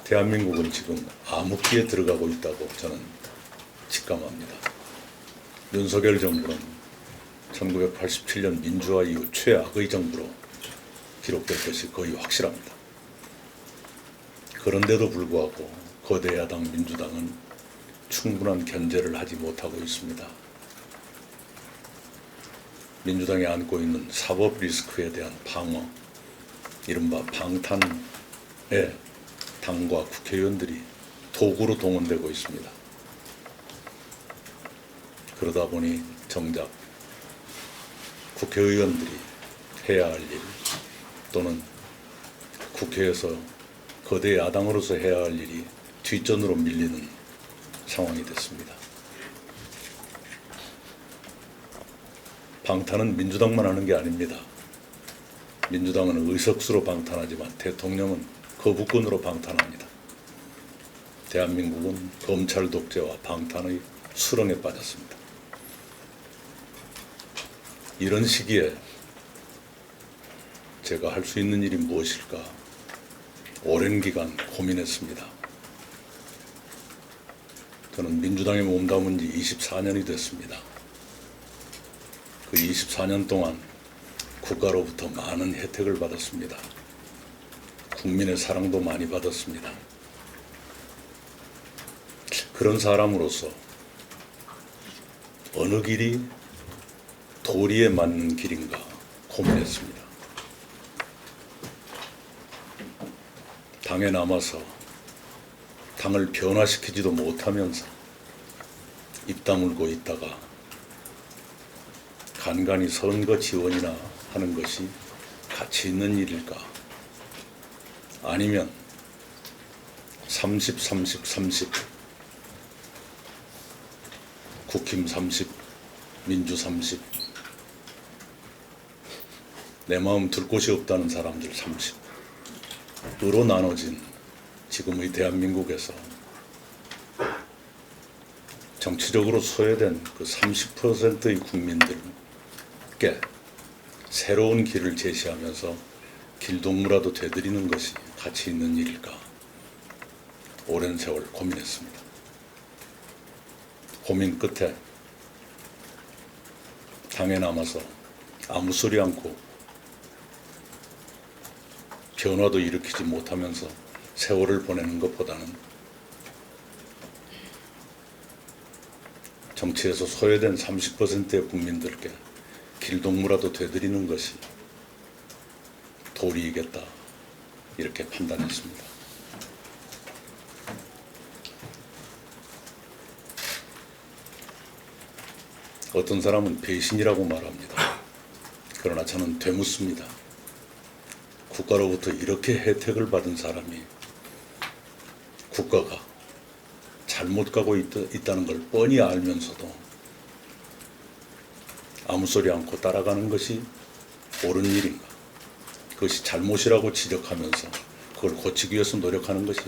대한민국은 지금 암흑기에 들어가고 있다고 저는 직감합니다. 윤석열 정부는 1987년 민주화 이후 최악의 정부로 기록될 것이 거의 확실합니다. 그런데도 불구하고 거대 야당 민주당은 충분한 견제를 하지 못하고 있습니다. 민주당이 안고 있는 사법 리스크에 대한 방어, 이른바 방탄에 당과 국회의원들이 도구로 동원되고 있습니다. 그러다 보니 정작 국회의원들이 해야 할 일 또는 국회에서 거대 야당으로서 해야 할 일이 뒷전으로 밀리는 상황이 됐습니다. 방탄은 민주당만 하는 게 아닙니다. 민주당은 의석수로 방탄하지만 대통령은 거부권으로 방탄합니다. 대한민국은 검찰 독재와 방탄의 수렁에 빠졌습니다. 이런 시기에 제가 할 수 있는 일이 무엇일까 오랜 기간 고민했습니다. 저는 민주당에 몸담은 지 24년이 됐습니다. 그 24년 동안 국가로부터 많은 혜택을 받았습니다. 국민의 사랑도 많이 받았습니다. 그런 사람으로서 어느 길이 도리에 맞는 길인가 고민했습니다. 당에 남아서 당을 변화시키지도 못하면서 입 다물고 있다가 간간히 선거 지원이나 하는 것이 가치 있는 일일까? 아니면 30, 30, 30 국힘 30, 민주 30 내 마음 둘 곳이 없다는 사람들 30으로 나눠진 지금의 대한민국에서 정치적으로 소외된 그 30%의 국민들께 새로운 길을 제시하면서 길동무라도 되드리는 것이 가치 있는 일일까? 오랜 세월 고민했습니다. 고민 끝에 당에 남아서 아무 소리 않고 변화도 일으키지 못하면서 세월을 보내는 것보다는 정치에서 소외된 30%의 국민들께 길동무라도 되드리는 것이 도리이겠다 이렇게 판단했습니다. 어떤 사람은 배신이라고 말합니다. 그러나 저는 되묻습니다. 국가로부터 이렇게 혜택을 받은 사람이 국가가 잘못 가고 있다는 걸 뻔히 알면서도 아무 소리 않고 따라가는 것이 옳은 일인가? 그것이 잘못이라고 지적하면서 그걸 고치기 위해서 노력하는 것이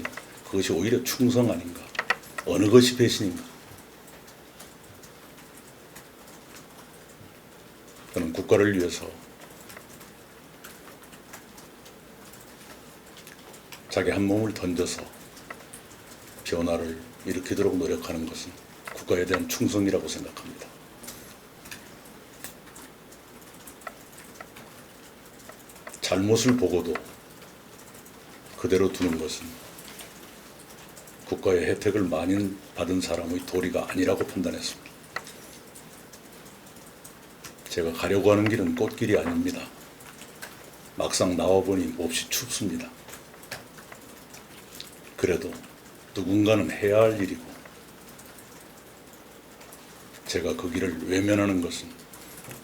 그것이 오히려 충성 아닌가? 어느 것이 배신인가? 저는 국가를 위해서 자기 한 몸을 던져서 변화를 일으키도록 노력하는 것은 국가에 대한 충성이라고 생각합니다. 잘못을 보고도 그대로 두는 것은 국가의 혜택을 많이 받은 사람의 도리가 아니라고 판단했습니다. 제가 가려고 하는 길은 꽃길이 아닙니다. 막상 나와보니 몹시 춥습니다. 그래도 누군가는 해야 할 일이고 제가 그 길을 외면하는 것은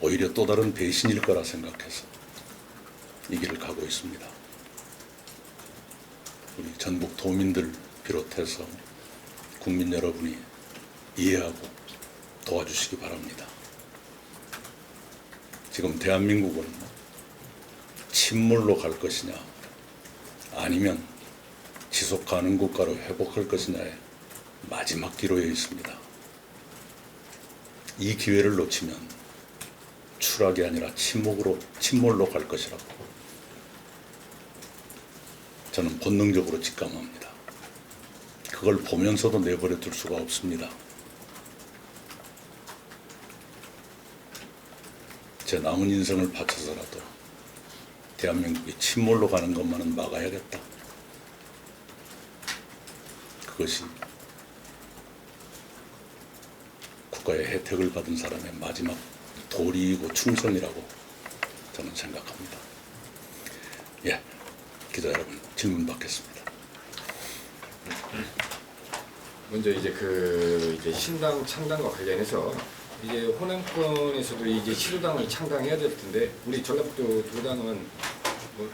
오히려 또 다른 배신일 거라 생각해서 이 길을 가고 있습니다. 우리 전국 도민들 비롯해서 국민 여러분이 이해하고 도와주시기 바랍니다. 지금 대한민국은 침몰로 갈 것이냐 아니면 지속 가능 국가로 회복할 것이냐의 마지막 기로에 있습니다. 이 기회를 놓치면 추락이 아니라 침몰로 갈 것이라고 저는 본능적으로 직감합니다. 그걸 보면서도 내버려 둘 수가 없습니다. 제 남은 인생을 바쳐서라도 대한민국이 침몰로 가는 것만은 막아야겠다. 그것이 국가의 혜택을 받은 사람의 마지막 도리이고 충성이라고 저는 생각합니다. 예, 기자 여러분 질문 받겠습니다. 먼저 이제 신당 창당과 관련해서 이제 호남권에서도 이제 시도당을 창당해야 될 텐데 우리 전라북도 도당은 뭐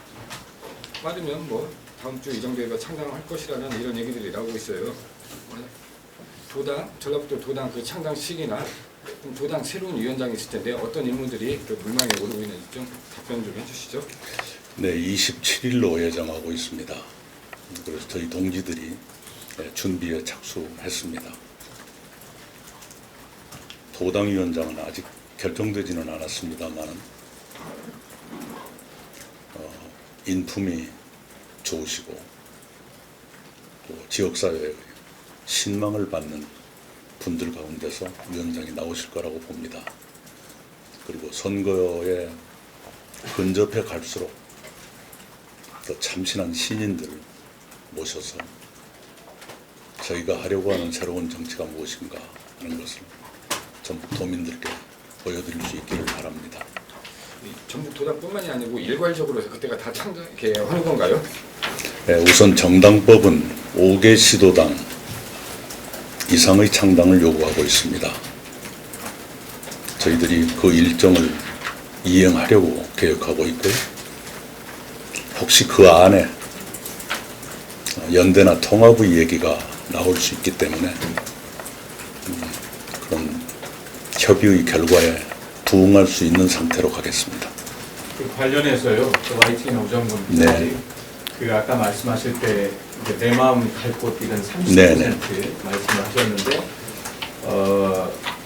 빠르면 뭐 다음 주 이 정도에 창당을 할 것이라는 이런 얘기들이 나오고 있어요. 전라북도 도당 그 창당 시기나 도당 새로운 위원장이 있을 텐데 어떤 인물들이 그 물망에 오르고 있는지 좀 답변 좀 해주시죠. 네, 27일로 예정하고 있습니다. 그래서 저희 동지들이 준비에 착수했습니다. 도당위원장은 아직 결정되지는 않았습니다만 인품이 좋으시고 또 지역사회의 신망을 받는 분들 가운데서 위원장이 나오실 거라고 봅니다. 그리고 선거에 근접해 갈수록 더 참신한 신인들을 모셔서 저희가 하려고 하는 새로운 정치가 무엇인가 하는 것을 전북 도민들께 보여드릴 수 있기를 바랍니다. 전북 도당뿐만이 아니고 일괄적으로 그때가 다 창당 이렇게 하는 건가요? 네, 우선 정당법은 5개 시도당 이상의 창당을 요구하고 있습니다. 저희들이 그 일정을 이행하려고 계획하고 있고요. 혹시 그 안에 연대나 통합의 얘기가 나올 수 있기 때문에 그런 협의의 결과에 부응할 수 있는 상태로 가겠습니다. 그 관련해서요, 그 YTN 오정근 네. 그 아까 말씀하실 때 이제 내 마음 갈 곳 이런 30% 네네. 말씀을 하셨는데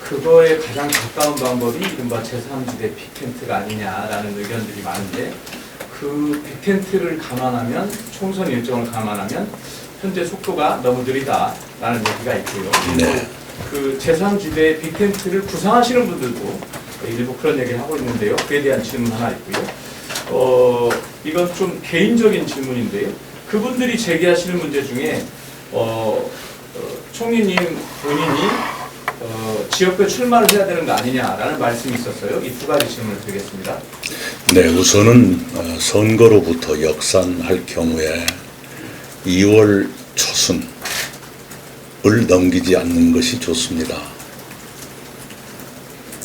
그거에 가장 가까운 방법이 이른바 제3지대 빅텐트가 아니냐라는 의견들이 많은데 그 빅텐트를 감안하면 총선 일정을 감안하면 현재 속도가 너무 느리다라는 얘기가 있고요. 네. 그 제3지대 빅텐트를 구상하시는 분들도 일부 그런 얘기를 하고 있는데요. 그에 대한 질문 하나 있고요. 이건 좀 개인적인 질문인데요. 그분들이 제기하시는 문제 중에 총리님 본인이 지역별 출마를 해야 되는 거 아니냐라는 말씀이 있었어요. 이 두 가지 질문을 드리겠습니다. 네, 우선은 선거로부터 역산할 경우에 2월 초순을 넘기지 않는 것이 좋습니다.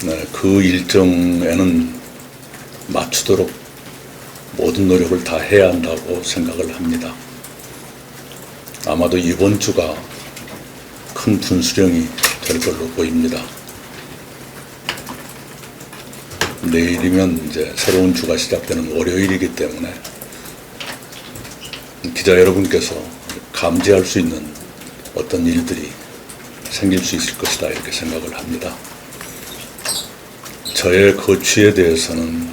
네, 그 일정에는 맞추도록 모든 노력을 다 해야 한다고 생각을 합니다. 아마도 이번 주가 큰 분수령이 될 걸로 보입니다. 내일이면 이제 새로운 주가 시작되는 월요일이기 때문에 기자 여러분께서 감지할 수 있는 어떤 일들이 생길 수 있을 것이다 이렇게 생각을 합니다. 저의 거취에 대해서는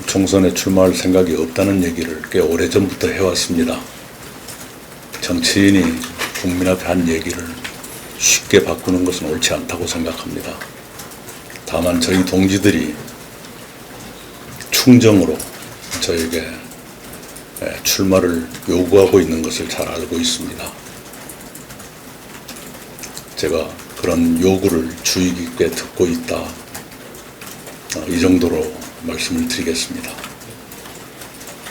총선에 출마할 생각이 없다는 얘기를 꽤 오래전부터 해왔습니다. 정치인이 국민 앞에 한 얘기를 쉽게 바꾸는 것은 옳지 않다고 생각합니다. 다만 저희 동지들이 충정으로 저에게 출마를 요구하고 있는 것을 잘 알고 있습니다. 제가 그런 요구를 주의 깊게 듣고 있다. 이 정도로 말씀을 드리겠습니다.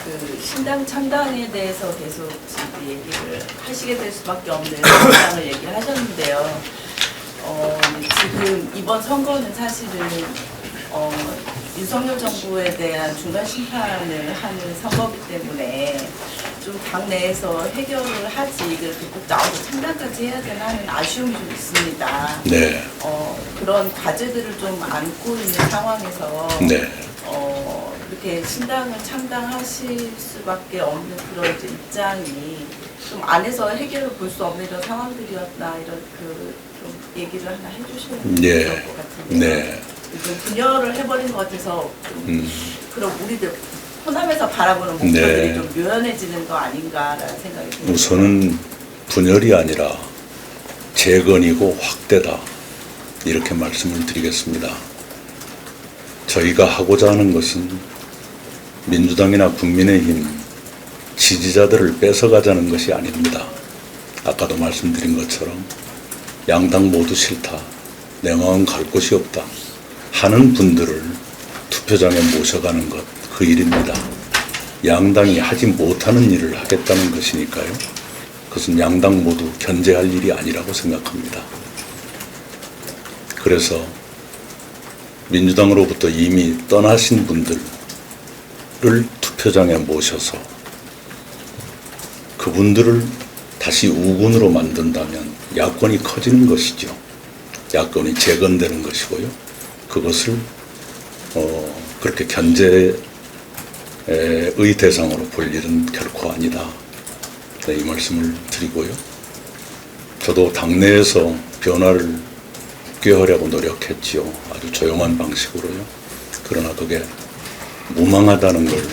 그 신당 창당에 대해서 계속 지금 얘기를 하시게 될 수밖에 없는 상황을 얘기를 하셨는데요. 지금 이번 선거는 사실은 윤석열 정부에 대한 중간 심판을 하는 선거이기 때문에 좀 당내에서 해결을 하지 그렇게 꼭 나와서 창당까지 해야 되나 하는 아쉬움이 좀 있습니다. 네. 그런 과제들을 좀 안고 있는 상황에서 네. 이렇게 신당을 창당하실 수밖에 없는 그런 이제 입장이 좀 안에서 해결을 볼 수 없는 이런 상황들이었나 이런 좀 얘기를 하나 해주시면 네. 좋을 것 같은데 네. 좀 분열을 해버린 것 같아서 좀 그런 우리들 호남에서 바라보는 목표들이 네. 좀 묘연해지는 거 아닌가라는 생각이 듭니다. 우선은 분열이 아니라 재건이고 확대다, 이렇게 말씀을 드리겠습니다. 저희가 하고자 하는 것은 민주당이나 국민의힘 지지자들을 뺏어가자는 것이 아닙니다. 아까도 말씀드린 것처럼 양당 모두 싫다, 내 마음 갈 곳이 없다 하는 분들을 투표장에 모셔가는 것, 그 일입니다. 양당이 하지 못하는 일을 하겠다는 것이니까요. 그것은 양당 모두 견제할 일이 아니라고 생각합니다. 그래서 민주당으로부터 이미 떠나신 분들을 투표장에 모셔서 그분들을 다시 우군으로 만든다면 야권이 커지는 것이죠. 야권이 재건되는 것이고요. 그것을 그렇게 견제의 대상으로 볼 일은 결코 아니다. 네, 이 말씀을 드리고요. 저도 당내에서 변화를 꾀하려고 노력했지요. 아주 조용한 방식으로요. 그러나 그게 무망하다는 걸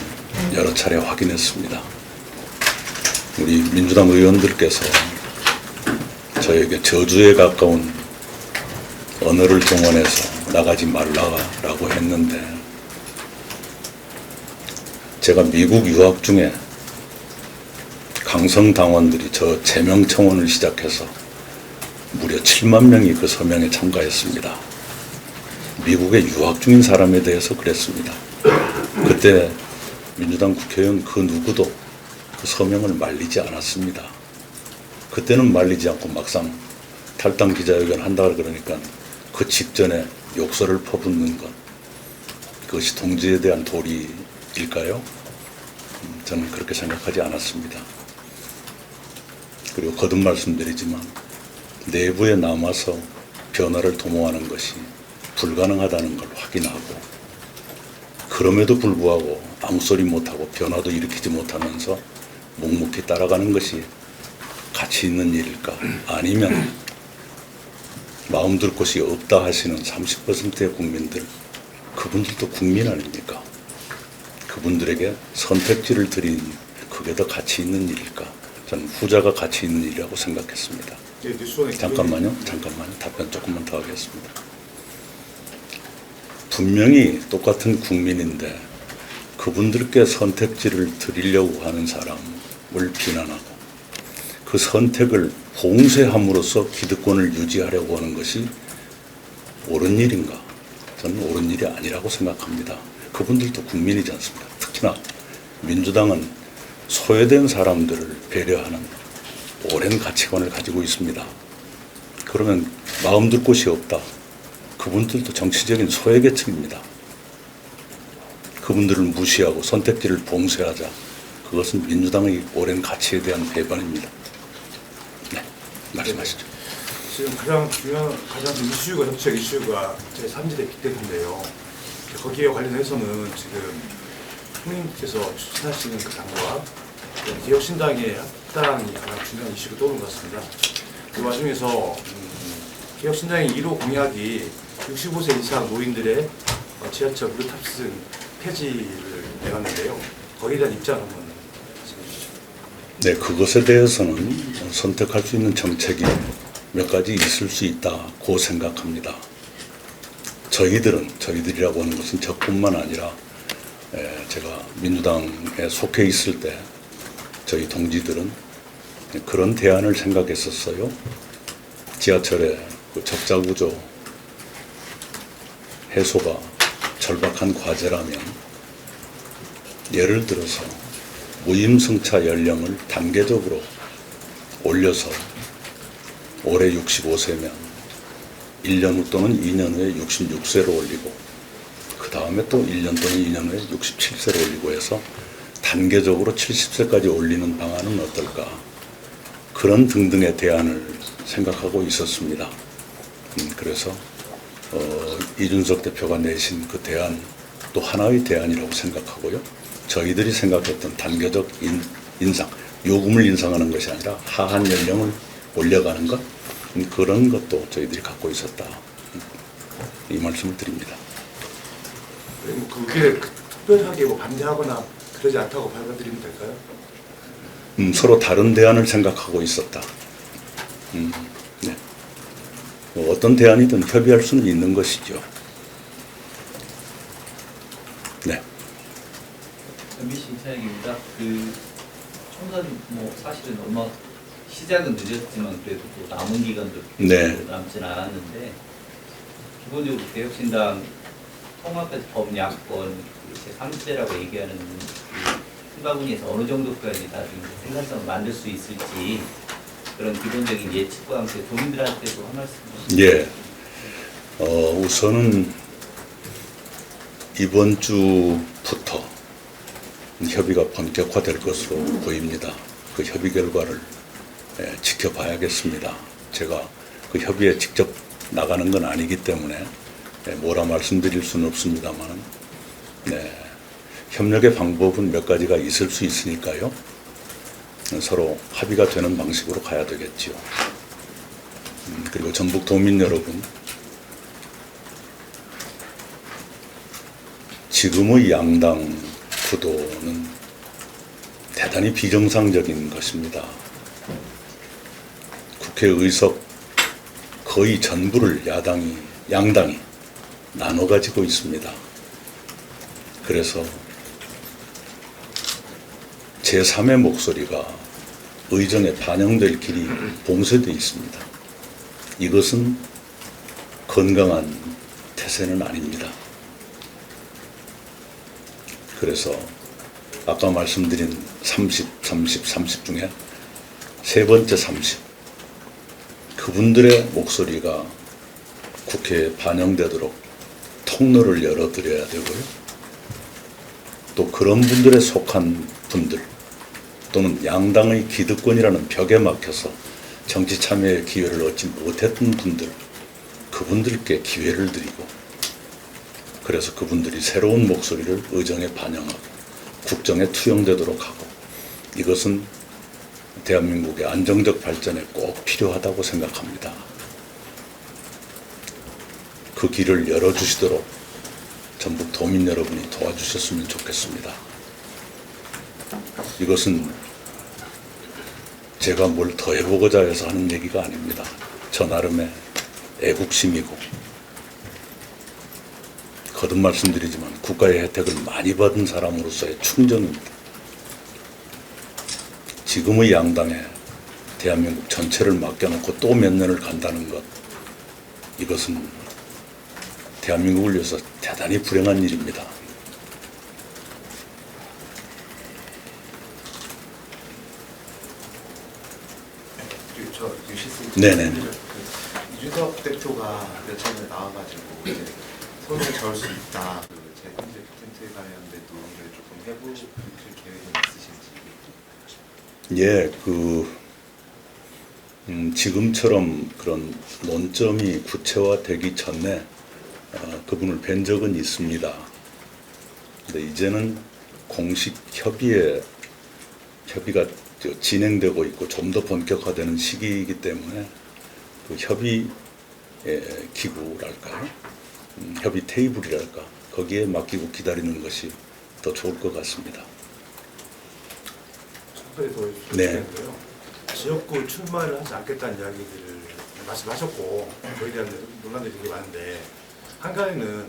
여러 차례 확인했습니다. 우리 민주당 의원들께서 저에게 저주에 가까운 언어를 동원해서 나가지 말라고 했는데, 제가 미국 유학 중에 강성 당원들이 저 제명 청원을 시작해서 무려 7만 명이 그 서명에 참가했습니다. 미국에 유학 중인 사람에 대해서 그랬습니다. 그때 민주당 국회의원 그 누구도 그 서명을 말리지 않았습니다. 그때는 말리지 않고 막상 탈당 기자회견 한다 그러니까 그 직전에 욕설을 퍼붓는 것, 그것이 동지에 대한 도리일까요? 저는 그렇게 생각하지 않았습니다. 그리고 거듭 말씀드리지만 내부에 남아서 변화를 도모하는 것이 불가능하다는 걸 확인하고, 그럼에도 불구하고 아무 소리 못하고 변화도 일으키지 못하면서 묵묵히 따라가는 것이 가치 있는 일일까? 아니면 마음 둘 곳이 없다 하시는 30%의 국민들, 그분들도 국민 아닙니까? 그분들에게 선택지를 드린 그게 더 가치 있는 일일까? 저는 후자가 가치 있는 일이라고 생각했습니다. 잠깐만요. 답변 조금만 더 하겠습니다. 분명히 똑같은 국민인데 그분들께 선택지를 드리려고 하는 사람을 비난하고 그 선택을 봉쇄함으로써 기득권을 유지하려고 하는 것이 옳은 일인가? 저는 옳은 일이 아니라고 생각합니다. 그분들도 국민이지 않습니까? 특히나 민주당은 소외된 사람들을 배려하는 오랜 가치관을 가지고 있습니다. 그러면 마음 둘 곳이 없다. 그분들도 정치적인 소외계층입니다. 그분들을 무시하고 선택지를 봉쇄하자. 그것은 민주당의 오랜 가치에 대한 배반입니다. 네, 말씀하시죠. 지금 가장 이슈가, 정치적 이슈가 제3지대 빅데이터인데요. 거기에 관련해서는 지금 형님께서 추천하시는 그 당과 개혁신당의 합당이 가장 중요한 이슈로 떠오른 것 같습니다. 그 와중에서 개혁신당의 1호 공약이 65세 이상 노인들의 지하철 무료 탑승 폐지를 내놨는데요. 거기에 대한 입장 한번 말씀해 주시죠. 네, 그것에 대해서는 선택할 수 있는 정책이 몇 가지 있을 수 있다고 생각합니다. 저희들이라고 하는 것은 저뿐만 아니라 제가 민주당에 속해 있을 때 저희 동지들은 그런 대안을 생각했었어요. 지하철의 그 적자구조 해소가 절박한 과제라면 예를 들어서 무임승차 연령을 단계적으로 올려서 올해 65세면 1년 후 또는 2년 후에 66세로 올리고 그 다음에 또 1년 또는 2년 후에 67세로 올리고 해서 단계적으로 70세까지 올리는 방안은 어떨까? 그런 등등의 대안을 생각하고 있었습니다. 그래서 이준석 대표가 내신 그 대안 또 하나의 대안이라고 생각하고요. 저희들이 생각했던 단계적 인상, 요금을 인상하는 것이 아니라 하한 연령을 올려가는 것, 그런 것도 저희들이 갖고 있었다. 이 말씀을 드립니다. 그게 특별하게 반대하거나 그러지 않다고 받아들이면 될까요? 서로 다른 대안을 생각하고 있었다. 네. 뭐 어떤 대안이든 협의할 수는 있는 것이죠. 네. MBC 차영입니다. 그 총선 뭐 사실은 얼마 시작은 늦었지만 그래도 또 남은 기간도 네. 남지는 않았는데 기본적으로 개혁신당 통합해서 법 야권 제3지대라고 얘기하는 그 희망분에서 어느 정도까지 나중에 생산성을 만들 수 있을지 그런 기본적인 예측과 함께 도민들한테도 한 말씀 주시죠. 예. 우선은 이번 주부터 협의가 본격화될 것으로 보입니다. 그 협의 결과를 지켜봐야겠습니다. 제가 그 협의에 직접 나가는 건 아니기 때문에 뭐라 말씀드릴 수는 없습니다만, 네, 협력의 방법은 몇 가지가 있을 수 있으니까요. 서로 합의가 되는 방식으로 가야 되겠지요. 그리고 전북 도민 여러분, 지금의 양당 구도는 대단히 비정상적인 것입니다. 국회 의석 거의 전부를 양당이 나눠 가지고 있습니다. 그래서 제3의 목소리가 의정에 반영될 길이 봉쇄되어 있습니다. 이것은 건강한 태세는 아닙니다. 그래서 아까 말씀드린 30 중에 세 번째 30, 그분들의 목소리가 국회에 반영되도록 통로를 열어드려야 되고요. 또 그런 분들에 속한 분들 또는 양당의 기득권이라는 벽에 막혀서 정치 참여의 기회를 얻지 못했던 분들, 그분들께 기회를 드리고, 그래서 그분들이 새로운 목소리를 의정에 반영하고 국정에 투영되도록 하고, 이것은 대한민국의 안정적 발전에 꼭 필요하다고 생각합니다. 그 길을 열어주시도록 전북 도민 여러분이 도와주셨으면 좋겠습니다. 이것은 제가 뭘 더 해보고자 해서 하는 얘기가 아닙니다. 저 나름의 애국심이고, 거듭 말씀드리지만 국가의 혜택을 많이 받은 사람으로서의 충정입니다. 지금의 양당에 대한민국 전체를 맡겨놓고 또 몇 년을 간다는 것, 이것은 대한민국을 위해서 대단히 불행한 일입니다. 저 유시스 네네. 이준석 대표가 며칠 전에 나와가지고 이제 손을 저을 수 있다. 제 현재 빅텐트에 관련된 논의를 조금 해보실 계획은 있으신지. 예, 지금처럼 그런 논점이 구체화되기 전에 그분을 뵌 적은 있습니다. 근데 이제는 공식 협의가 진행되고 있고 좀 더 본격화되는 시기이기 때문에 그 협의 기구랄까, 협의 테이블이랄까, 거기에 맡기고 기다리는 것이 더 좋을 것 같습니다. 첫 번째 더 네. 있는데요. 지역구 출마를 하지 않겠다는 이야기들을 말씀하셨고, 거기에 대한 논란들이 되게 많은데, 한간에는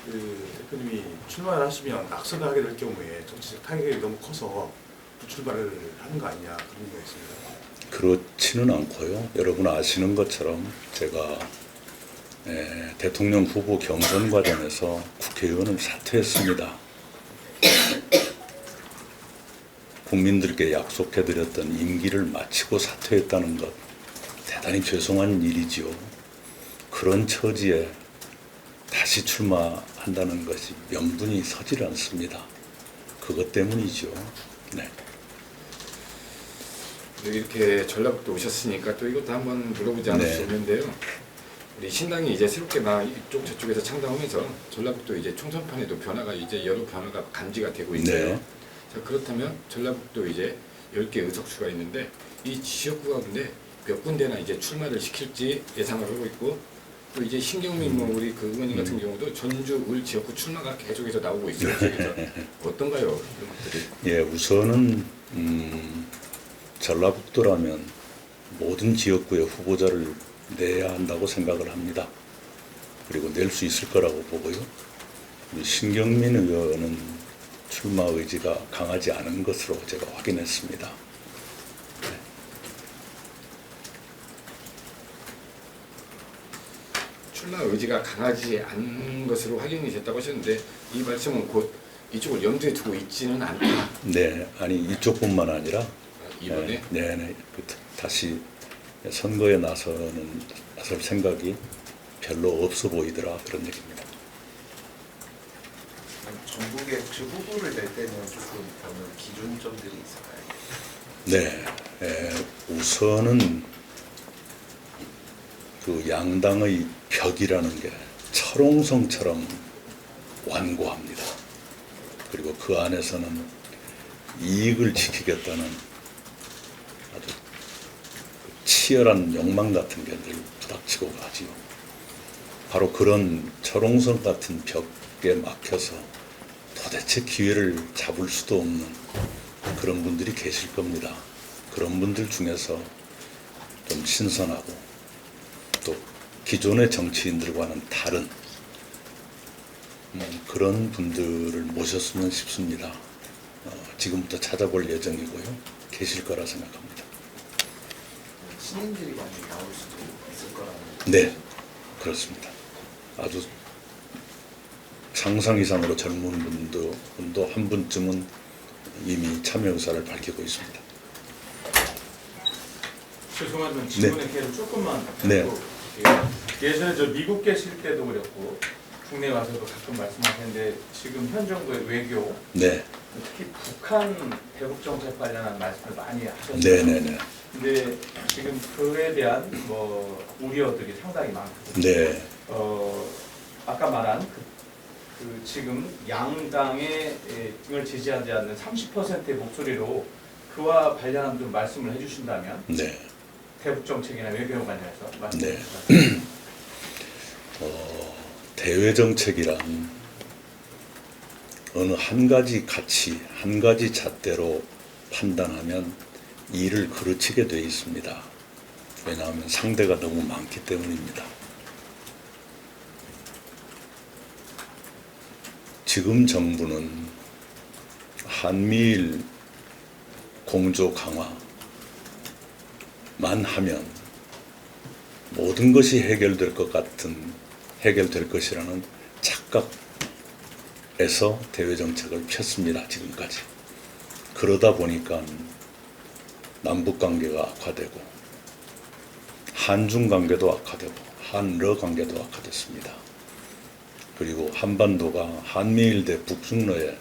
그 대표님이 출마를 하시면 낙선을 하게 될 경우에 정치적 타격이 너무 커서 불출마를 하는 거 아니냐, 그런 얘기가 있습니다. 그렇지는 않고요. 여러분 아시는 것처럼 제가 대통령 후보 경선 과정에서 국회의원을 사퇴했습니다. 국민들께 약속해드렸던 임기를 마치고 사퇴했다는 것, 대단히 죄송한 일이지요. 그런 처지에 다시 출마한다는 것이 명분이 서질 않습니다. 그것 때문이죠. 네. 이렇게 전라북도 오셨으니까 또 이것도 한번 물어보지 않을 네. 수 없는데요. 우리 신당이 이제 새롭게 이쪽 저쪽에서 창당하면서 전라북도 이제 총선판에도 변화가 이제 여러 변화가 감지가 되고 있어요. 네. 자, 그렇다면 전라북도 이제 10개 의석수가 있는데 이 지역구 가운데 몇 군데나 이제 출마를 시킬지 예상을 하고 있고, 또 이제 신경민 우리 그 의원님 같은 경우도 전주 을 지역구 출마가 계속해서 나오고 있어요. 그래서 어떤가요? 이런 것들이. 예, 우선은 전라북도라면 모든 지역구에 후보자를 내야 한다고 생각을 합니다. 그리고 낼 수 있을 거라고 보고요. 우리 신경민 의원은 출마 의지가 강하지 않은 것으로 제가 확인했습니다. 출마 의지가 강하지 않은 것으로 확인이 됐다고 하셨는데 이 말씀은 곧 이쪽을 염두에 두고 있지는 않다. 네, 아니 이쪽뿐만 아니라 이번에 네, 다시 선거에 나설 생각이 별로 없어 보이더라 그런 얘기입니다. 전국에 혹시 후보를 낼 때는 조금 그러면 기준점들이 있을까요? 네, 우선은 그 양당의 벽이라는 게 철옹성처럼 완고합니다. 그리고 그 안에서는 이익을 지키겠다는 아주 치열한 욕망 같은 게 늘 부닥치고 가지요. 바로 그런 철옹성 같은 벽에 막혀서 도대체 기회를 잡을 수도 없는 그런 분들이 계실 겁니다. 그런 분들 중에서 좀 신선하고 또 기존의 정치인들과는 다른 그런 분들을 모셨으면 싶습니다. 지금부터 찾아볼 예정이고요. 계실 거라 생각합니다. 신인들이 많이 나올 수도 있을 거라는. 네, 그렇습니다. 아주 상상 이상으로 젊은 분도 한 분쯤은 이미 참여 의사를 밝히고 있습니다. 죄송하지만 질문의 기회를 조금만 네. 갖고 예전에 저 미국 계실 때도 그랬고 국내 와서도 가끔 말씀하셨는데 지금 현 정부의 외교 네, 특히 북한 대북 정책 관련한 말씀을 많이 하셨어요. 네네네. 근데 지금 그에 대한 뭐 우려들이 상당히 많거든요. 네, 아까 말한 그 지금 양당의 등을 지지하지 않는 30%의 목소리로 그와 관련한 좀 말씀을 해주신다면 네. 대북 정책이나 외교 관련해서 말씀해 네. 주시면. 대외 정책이란 어느 한 가지 가치, 한 가지 잣대로 판단하면 일을 그르치게 돼 있습니다. 왜냐하면 상대가 너무 많기 때문입니다. 지금 정부는 한미일 공조 강화만 하면 모든 것이 해결될 것이라는 착각에서 대외 정책을 폈습니다. 지금까지. 그러다 보니까 남북 관계가 악화되고 한중 관계도 악화되고 한러 관계도 악화됐습니다. 그리고 한반도가 한미일 대 북중러의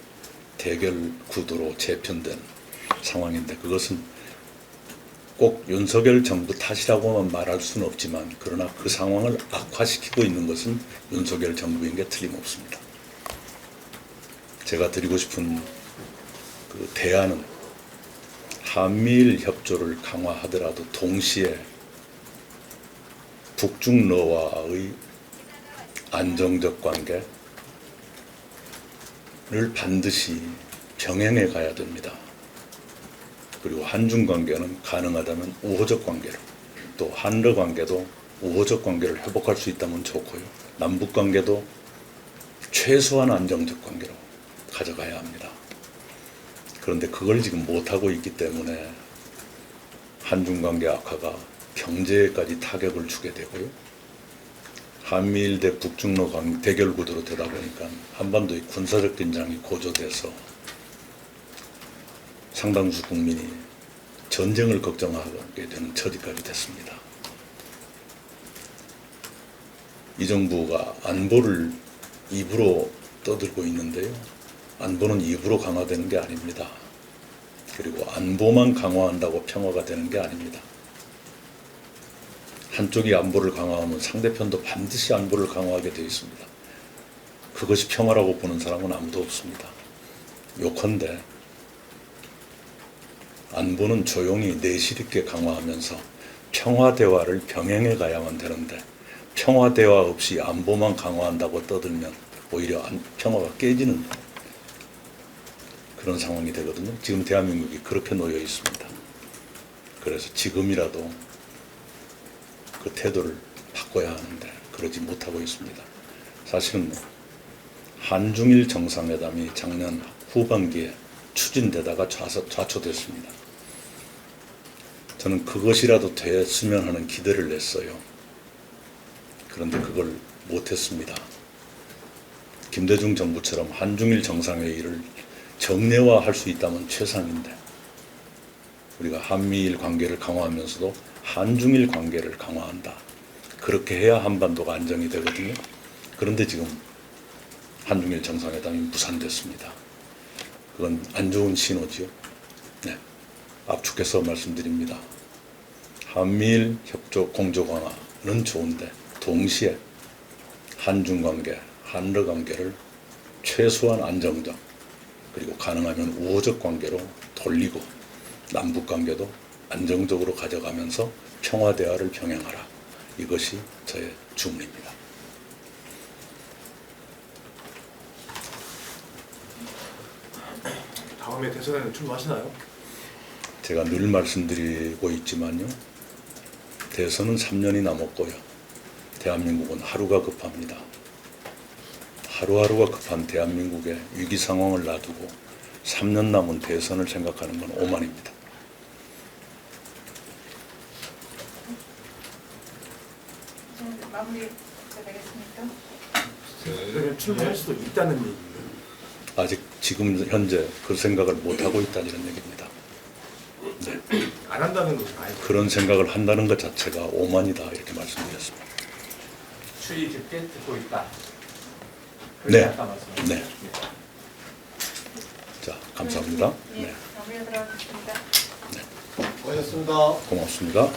대결 구도로 재편된 상황인데 그것은 꼭 윤석열 정부 탓이라고만 말할 수는 없지만 그러나 그 상황을 악화시키고 있는 것은 윤석열 정부인 게 틀림없습니다. 제가 드리고 싶은 그 대안은 한미일 협조를 강화하더라도 동시에 북중러와의 안정적 관계를 반드시 병행해 가야 됩니다. 그리고 한중 관계는 가능하다면 우호적 관계로 또 한러 관계도 우호적 관계를 회복할 수 있다면 좋고요. 남북 관계도 최소한 안정적 관계로 가져가야 합니다. 그런데 그걸 지금 못하고 있기 때문에 한중 관계 악화가 경제에까지 타격을 주게 되고요. 한미일 대 북중러 대결 구도로 되다 보니까 한반도의 군사적 긴장이 고조돼서 상당수 국민이 전쟁을 걱정하게 되는 처지까지 됐습니다. 이 정부가 안보를 입으로 떠들고 있는데요. 안보는 입으로 강화되는 게 아닙니다. 그리고 안보만 강화한다고 평화가 되는 게 아닙니다. 한쪽이 안보를 강화하면 상대편도 반드시 안보를 강화하게 되어 있습니다. 그것이 평화라고 보는 사람은 아무도 없습니다. 요컨대 안보는 조용히 내실 있게 강화하면서 평화 대화를 병행해 가야만 되는데 평화 대화 없이 안보만 강화한다고 떠들면 오히려 평화가 깨지는 그런 상황이 되거든요. 지금 대한민국이 그렇게 놓여 있습니다. 그래서 지금이라도 그 태도를 바꿔야 하는데 그러지 못하고 있습니다. 사실은 한중일 정상회담이 작년 후반기에 추진되다가 좌초됐습니다. 저는 그것이라도 됐으면 하는 기대를 냈어요. 그런데 그걸 못했습니다. 김대중 정부처럼 한중일 정상회의를 정례화할 수 있다면 최상인데 우리가 한미일 관계를 강화하면서도 한중일 관계를 강화한다. 그렇게 해야 한반도가 안정이 되거든요. 그런데 지금 한중일 정상회담이 무산됐습니다. 그건 안 좋은 신호지요. 네. 압축해서 말씀드립니다. 한미일 협조 공조 강화는 좋은데 동시에 한중 관계, 한러 관계를 최소한 안정적 그리고 가능하면 우호적 관계로 돌리고 남북 관계도 안정적으로 가져가면서 평화 대화를 병행하라. 이것이 저의 주문입니다. 다음에 대선에는 출마하시나요? 제가 늘 말씀드리고 있지만요. 대선은 3년이 남았고요. 대한민국은 하루가 급합니다. 하루하루가 급한 대한민국의 위기 상황을 놔두고 3년 남은 대선을 생각하는 건 오만입니다. 마무리 되겠습니까? 그러면 출마할 수도 있다는 얘기예요. 아직 지금 현재 그 생각을 못하고 있다는 얘기입니다. 네. 안 한다는 것은 아니고. 그런 생각을 한다는 것 자체가 오만이다 이렇게 말씀드렸습니다. 추이 깊게 듣고 있다. 네. 아까 말씀. 네. 자, 감사합니다. 예, 네, 마무리 들어가겠습니다. 고맙습니다. 고맙습니다.